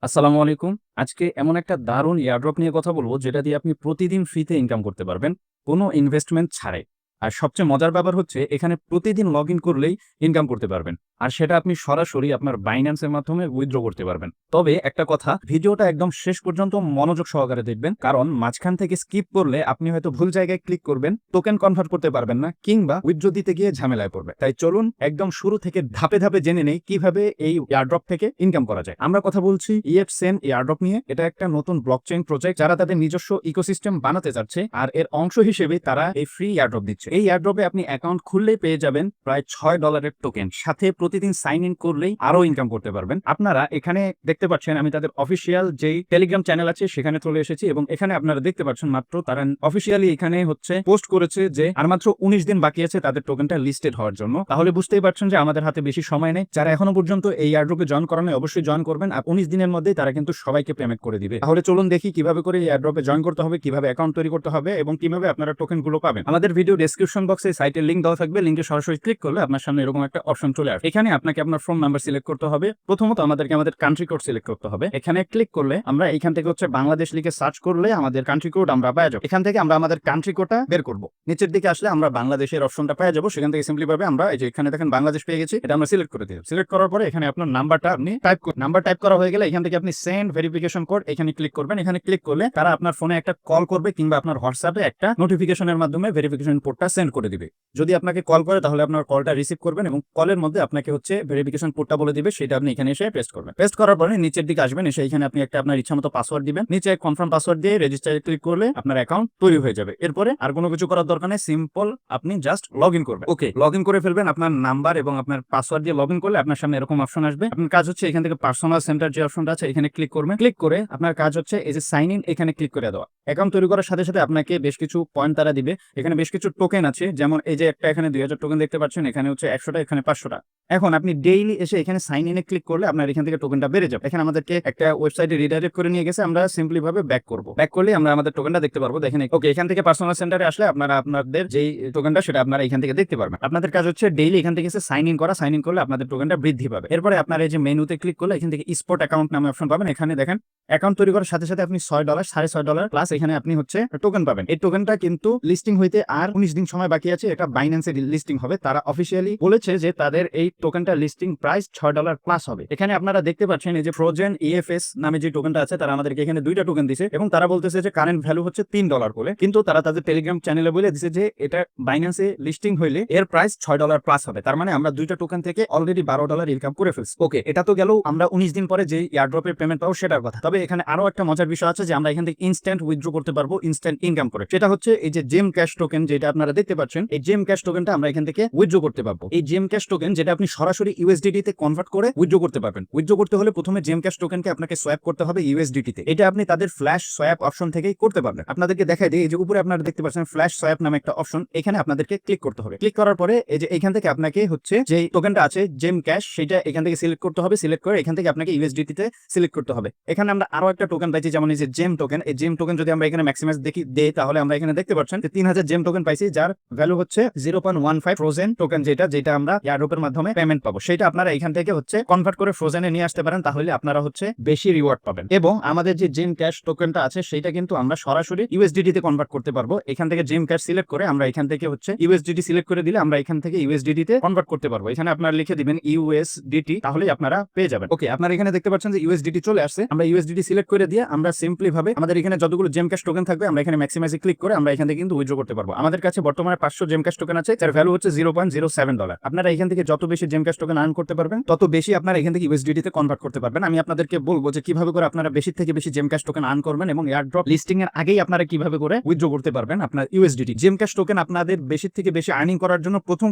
আসসালামু আলাইকুম। আজকে এমন একটা দারুণ এয়ারড্রপ নিয়ে কথা বলব, যেটা দিয়ে আপনি প্রতিদিন ফ্রিতে ইনকাম করতে পারবেন, কোনো ইনভেস্টমেন্ট ছাড়াই। আর সবচেয়ে মজার ব্যাপার হচ্ছে এখানে প্রতিদিন লগইন করলেই ইনকাম করতে পারবেন। আর সেটা আপনি সরাসরি আপনার Binance এর মাধ্যমে উইথড্র করতে পারবেন। তবে একটা কথা, ভিডিওটা একদম শেষ পর্যন্ত মনোযোগ সহকারে দেখবেন, কারণ মাঝখান থেকে স্কিপ করলে আপনি হয়তো ভুল জায়গায় ক্লিক করবেন, টোকেন কনভার্ট করতে পারবেন না, কিংবা উইথড্র দিতে গিয়ে ঝামেলায় পড়বে। তাই চলুন একদম শুরু থেকে ধাপে ধাপে জেনে নেই কিভাবে এই এয়ারড্রপ থেকে ইনকাম করা যায়। আমরা কথা বলছি EFSEN এয়ারড্রপ নিয়ে। এটা একটা নতুন ব্লকচেইন প্রজেক্ট, যারা তাদের নিজস্ব ইকোসিস্টেম বানাতে যাচ্ছে, আর এর অংশ হিসেবে তারা এই ফ্রি এয়ারড্রপ দিচ্ছে। এই এয়ারড্রপে আপনি অ্যাকাউন্ট খুললেই পেয়ে যাবেন প্রায় $6 টোকেন, সাথে প্রতিদিন সাইন ইন করলেই আরো ইনকাম করতে পারবেন। আপনারা এখানে দেখতে পাচ্ছেন আমি তাদের অফিসিয়াল যেই টেলিগ্রাম চ্যানেল আছে সেখানে চলে এসেছি, এবং এখানে আপনারা দেখতে পাচ্ছেন মাত্র তারা অফিসিয়ালি এখানে হচ্ছে পোস্ট করেছে যে আর মাত্র 19 দিন বাকি আছে তাদের টোকেনটা লিস্টেড হওয়ার জন্য। তাহলে বুঝতেই পারছেন যে আমাদের হাতে বেশি সময় নেই। যারা এখনো পর্যন্ত এই এয়ারড্রপে জয়েন করেন অবশ্যই জয়েন করবেন, আর 19 দিনের মধ্যেই তারা কিন্তু সবাইকে পেমেন্ট করে দিবে। তাহলে চলুন দেখি কিভাবে করে এই এয়ারড্রপে জয়েন করতে হবে, কিভাবে অ্যাকাউন্ট তৈরি করতে হবে, এবং কিভাবে আপনারা টোকেন গুলো পাবেন। আমাদের ভিডিও ডেসক্রিপশন বক্সে সাইটের লিংক দেওয়া থাকবে, লিংকে সরাসরি ক্লিক করলে আপনার সামনে এরকম একটা অপশন চলে আসবে। এখানে আপনাকে আপনার ফোন নাম্বার সিলেক্ট করতে হবে। প্রথমত আমাদেরকে আমাদের কান্ট্রি কোড সিলেক্ট করতে হবে। এখানে ক্লিক করলে আমরা এখান থেকে হচ্ছে বাংলাদেশ লিখে সার্চ করলে আমাদের কান্ট্রি কোড আমরা পেয়ে যাবো। এখান থেকে আমরা আমাদের কান্ট্রি কোডটা বের করব। নিচের দিকে আসলে আমরা বাংলাদেশের অপশনটা পেয়ে যাবো। সেখান থেকে সিম্পলি ভাবে আমরা এই যে এখানে দেখেন বাংলাদেশ পেয়ে গেছি, এটা আমরা সিলেক্ট করে দিই। সিলেক্ট করার পরে এখানে আপনার নাম্বারটা আপনি টাইপ করুন। নাম্বার টাইপ করা হয়ে গেলে এখান থেকে আপনি সেন্ড ভেরিফিকেশন কোড এখানে ক্লিক করবেন। এখানে ক্লিক করলে তারা আপনার ফোনে একটা কল করবে, কিংবা আপনার হোয়াটসঅ্যাপে একটা নোটিফিকেশনের মাধ্যমে ভেরিফিকেশন কোডটা সেন্ড করে দিবে। যদি আপনাকে কল করে তাহলে আপনার কলটা রিসিভ করবেন, এবং কলের মধ্যে আপনাকে হচ্ছে ভেরিফিকেশন কোডটা বলে দিবে, সেটা আপনি এখানে এসে পেস্ট করবেন। পেস্ট করার পরে নিচের দিকে আসবেন, এসে এখানে আপনি একটা আপনার ইচ্ছামতো পাসওয়ার্ড দিবেন। নিচে কনফার্ম পাসওয়ার্ড দিয়ে রেজিস্টারে ক্লিক করলে আপনার অ্যাকাউন্ট তৈরি হয়ে যাবে। এরপরে আর কোনো কিছু করার দরকার নেই, সিম্পল আপনি জাস্ট লগ ইন করবেন। ওকে, লগ ইন করে ফেলবেন। আপনার নাম্বার এবং আপনার পাসওয়ার্ড দিয়ে লগ ইন করলে আপনার সামনে এরকম অপশন আসবে। আপনার কাজ হচ্ছে এখান থেকে পার্সোনাল সেন্টার যে অপশনটা আছে এখানে ক্লিক করবেন। ক্লিক করে আপনার কাজ হচ্ছে এই যে সাইন ইন, এখানে ক্লিক করে দেওয়া। অ্যাকাউন্ট তৈরি করার সাথে সাথে আপনাকে বেশ কিছু পয়েন্ট তারা দিবে। এখানে বেশ কিছু টোকেন আছে, যেমন এই যে একটা এখানে 2000 টোকেন দেখতে পাচ্ছেন, এখানে হচ্ছে 100টা, এখানে 500টা। এখন আপনি ডেইলি এসে এখানে সাইন ইনে ক্লিক করলে আপনার এখান থেকে টোকেনটা বেড়ে যাবে। এখানে আমাদেরকে একটা ওয়েবসাইটে রিডাইরেক্ট করে নিয়ে গেছে, আমরা সিম্পলি ভাবে ব্যাক করব। ব্যাক করলে আমরা আমাদের টোকেনটা দেখতে পারবো। দেখেন, ওকে, এখান থেকে পার্সোনাল সেন্টারে আসলে আপনারা আপনাদের যেই টোকেনটা সেটা আপনারা এখান থেকে দেখতে পারবেন। আপনাদের কাজ হচ্ছে ডেইলি এখান থেকে এসে সাইন ইন করা। সাইন ইন করলে আপনাদের টোকেনটা বৃদ্ধি পাবে। এরপরে আপনার এই যে মেনুতে ক্লিক করলে এখান থেকে স্পট অ্যাকাউন্ট নামে অপশন পাবেন। এখানে দেখেন অ্যাকাউন্ট তৈরি করার সাথে সাথে আপনি $6, $6.5 প্লাস এখানে আপনি হচ্ছে টোকেন পাবেন। এই টোকেনটা কিন্তু লিস্টিং হইতে আর 19 দিন সময় বাকি আছে। এটা বাইন্যান্সে লিস্টিং হবে। তারা অফিসিয়ালি বলেছে যে তাদের এই টোকেনটা লিস্টিং প্রাইস $6 প্লাস হবে। এখানে আপনারা দেখতে পাচ্ছেন এই যে ফ্রোজেন EFS নামে যে টোকেনটা আছে, তারা আমাদেরকে এখানে 2টা টোকেন দিছে, এবং তারা বলতেছে যে কারেন্ট ভ্যালু হচ্ছে $3 বলে, কিন্তু তারা তাদের টেলিগ্রাম চ্যানেলে বলে দিছে যে এটা বাইন্যান্সে লিস্টিং হইলে এর প্রাইস $6 প্লাস হবে। তার মানে আমরা 2টা টোকেন থেকে অলরেডি $12 ইনকাম করে ফেলছি। ওকে, এটা তো গেল আমরা 19 দিন পরে যে এয়ারড্রপের পেমেন্ট পাবো সেটার কথা। তবে এখানে আরো একটা মজার বিষয় আছে যে আমরা এখান থেকে ইনস্ট্যান্ট উইথড্র করতে পারবো, ইনস্ট্যান্ট ইনকাম করে। সেটা হচ্ছে এই যে জেম ক্যাশ টোকেন, যেটা আপনারা দেখতে পাচ্ছেন, এই জেম ক্যাশ টোকেনটা আমরা এখান থেকে উইথড্র করতে পারবো। এই জেম ক্যাশ টোকেন যেটা আপনি সরাসরি USDT তে কনভার্ট করে উইথড্র করতে পারবেন। উইথড্র করতে হলে প্রথমে জেম ক্যাশ টোকেনকে আপনাকে সোয়াপ করতে হবে USDT তে। এটা আপনি তাদের ফ্ল্যাশ সোয়াপ অপশন থেকেই করতে পারবেন। আপনাদেরকে দেখাই দিই, এই যে উপরে আপনারা দেখতে পাচ্ছেন ফ্ল্যাশ সোয়াপ নামে একটা অপশন, এখানে আপনাদেরকে ক্লিক করতে হবে। ক্লিক করার পরে এই যে এখান থেকে আপনাকে হচ্ছে যে টোকেনটা আছে জেম ক্যাশ, সেটা এখান থেকে সিলেক্ট করতে হবে। সিলেক্ট করে এখান থেকে আপনাকে USDT তে সিলেক্ট করতে হবে। এখানে আমরা আরো একটা টোকেন পাইছি, যেমন এই যে জেম টোকেন। এই জেম টোকেন যদি আমরা এখানে ম্যাক্সিমাইজ দেই, তাহলে আমরা এখানে দেখতে পাচ্ছেন যে 3000 জেম টোকেন পাইছি, যার ভ্যালু হচ্ছে 0.15 ফ্রোজেন টোকেন, যেটা আমরা এয়ারড্রপের মাধ্যমে পেমেন্ট পাবো। সেটা আপনারা এখান থেকে হচ্ছে কনভার্ট করে ফ্রোজেনে নিয়ে আসতে পারেন, তাহলে আপনারা হচ্ছে বেশি রিওয়ার্ড পাবেন। এবং আমাদের যে জেম ক্যাশ টোকেনটা আছে সেটা কিন্তু আমরা সরাসরি USDT তে কনভার্ট করতে পারবো। এখান থেকে জেম ক্যাশ সিলেক্ট করে আমরা এখান থেকে হচ্ছে USDT সিলেক্ট করে দিলে আমরা এখান থেকে USDT তে কনভার্ট করতে পারবো। এখানে আপনারা লিখে দিবেন USDT, তাহলেই আপনারা পেয়ে যাবেন। ওকে, আপনারা এখানে দেখতে পাচ্ছেন যে USDT চলে আসছে। আমরা USDT সিলেক্ট করে দিয়ে আমরা সিম্পলি ভাবে আমাদের এখানে যতগুলো জেম ক্যাশ টোকেন থাকবে আমরা এখানে ম্যাক্সিমাইজে ক্লিক করে আমরা এখান থেকে কিন্তু উইথড্র করতে পারবো। আমাদের কাছে বর্তমানে 500 জেম ক্যাশ টোকেন আছে, যার ভ্যালু হচ্ছে $0.07। আপনারা এখান থেকে যত বেশি জেম ক্যাশ টোকেন আর্ন করতে পারবেন, তত বেশি আপনারা এখান থেকে USDT তে কনভার্ট করতে পারবেন। আমি আপনাদেরকে বলবো যে কিভাবে করে আপনারা বেশি থেকে বেশি জেম ক্যাশ টোকেন আর্ন করবেন, এবং এয়ারড্রপ লিস্টিং এর আগেই আপনারা কিভাবে করে উইথড্র করতে পারবেন আপনার USDT। জেম ক্যাশ টোকেন আপনাদের বেশি থেকে বেশি আর্নিং করার জন্য প্রথম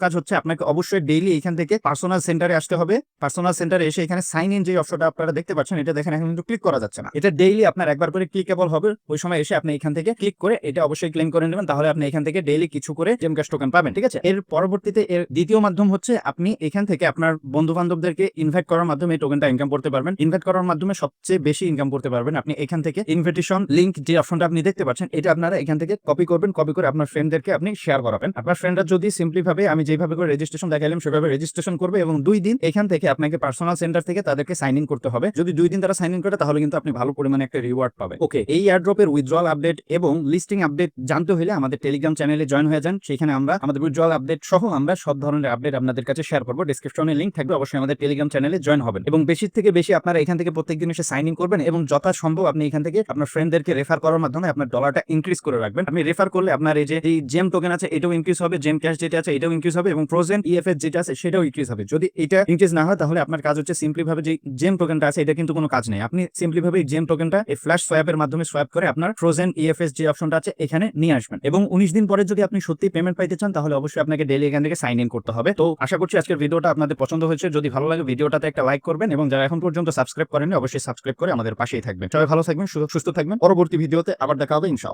কাজ হচ্ছে আপনাকে অবশ্যই ডেইলি এখান থেকে পার্সোনাল সেন্টারে আসতে হবে। পার্সোনাল সেন্টারে এসে এখানে সাইন ইন যে অপশনটা আপনারা দেখতে পাচ্ছেন, এটা দেখেন এখন কিন্তু ক্লিক করা যাচ্ছে না। এটা ডেইলি আপনার একবার করে ক্লিকেবল হবে, ওই সময় এসে আপনি এখান থেকে ক্লিক করে এটা অবশ্যই ক্লেম করে নেবেন, তাহলে আপনি এখান থেকে ডেইলি কিছু করে জেম ক্যাশ টোকেন পাবেন, ঠিক আছে। এর পরবর্তীতে এর দ্বিতীয় মাধ্যম হচ্ছে আপনি এখান থেকে আপনার বন্ধু বান্ধবদেরকে ইনভাইট করার মাধ্যমে এই টোকেনটা ইনকাম করতে পারবেন। ইনভাইট করার মাধ্যমে সবচেয়ে বেশি ইনকাম করতে পারবেন আপনি এখান থেকে। ইনভিটেশন লিংক যে অপশনটা আপনি দেখতে পাচ্ছেন, এটা আপনারা এখান থেকে কপি করবেন, কপি করে আপনার ফ্রেন্ডদেরকে আপনি শেয়ার করাবেন। আপনার ফ্রেন্ডরা যদি সিম্পলি ভাবে আমি যেভাবে করে রেজিস্ট্রেশন দেখাইলাম সেভাবে রেজিস্ট্রেশন করবে এবং 2 দিন এখান থেকে আপনাকে পার্সোনাল সেন্টার থেকে তাদেরকে সাইন ইন করতে হবে। যদি 2 দিন তারা সাইন ইন করে তাহলে কিন্তু আপনি ভালো পরিমাণে একটা রিওয়ার্ড পাবেন। ওকে, এই এয়ারড্রপের উইথড্রয়াল আপডেট এবং লিস্টিং আপডেট জানতে হলে আমাদের টেলিগ্রাম চ্যানেলে জয়েন হয়ে যান। সেখানে আমরা আমাদের উইথড্রয়াল আপডেট সহ আমরা সব ধরনের আপডেট আপনাদের কাছে শেয়ার করব। ডেসক্রিপশনে লিংক থাকবে, অবশ্যই আমাদের টেলিগ্রাম চ্যানেলে জয়েন হবেন এবং বেশি থেকে বেশি আপনারা এখান থেকে প্রত্যেকদিন এসে সাইন ইন করবেন এবং যথাসম্ভব আপনি এখান থেকে আপনার ফ্রেন্ডদেরকে রেফার করার মাধ্যমে আপনার ডলারটা ইনক্রিজ করে রাখবেন। আপনি রেফার করলে আপনার এই যে এই জেম টোকেন আছে এটাও ইনক্রিজ হবে, জেম ক্যাশ যেটা আছে এটাও ইনক্রিজ হবে এবং ফ্রোজেন ইএফএস যেটা আছে সেটাও ইনক্রিজ হবে। যদি এটা ইনক্রিজ না হয় তাহলে আপনার কাজ হচ্ছে সিম্পলি ভাবে যে জেম টোকেনটা আছে এটা কিন্তু কোনো কাজ নেই। আপনি সিম্পলি ভাবে জেম টোকেনটা এই ফ্ল্যাশ সোয়াপের মাধ্যমে সোয়াপ করে আপনার ফ্রোজেন ইএফএস যে অপশনটা আছে এখানে নিয়ে আসবেন এবং 19 দিন পরে যদি আপনি সত্যি পেমেন্ট পাইতে চান তাহলে অবশ্যই আপনাকে ডেইলি এখান থেকে সাইন ইন করতে হবে। তো আশা করছি আজকের ভিডিওটা আপনাদের পছন্দ হয়েছে। যদি ভালো লাগে ভিডিওটাতে একটা লাইক করবেন এবং যারা এখন পর্যন্ত সাবস্ক্রাইব করেননি অবশ্যই সাবস্ক্রাইব করে আমাদের পাশেই থাকবেন। সবাই ভালো থাকবেন, সুস্থ থাকবেন। পরবর্তী ভিডিওতে আবার দেখা হবে ইনশাআল্লাহ।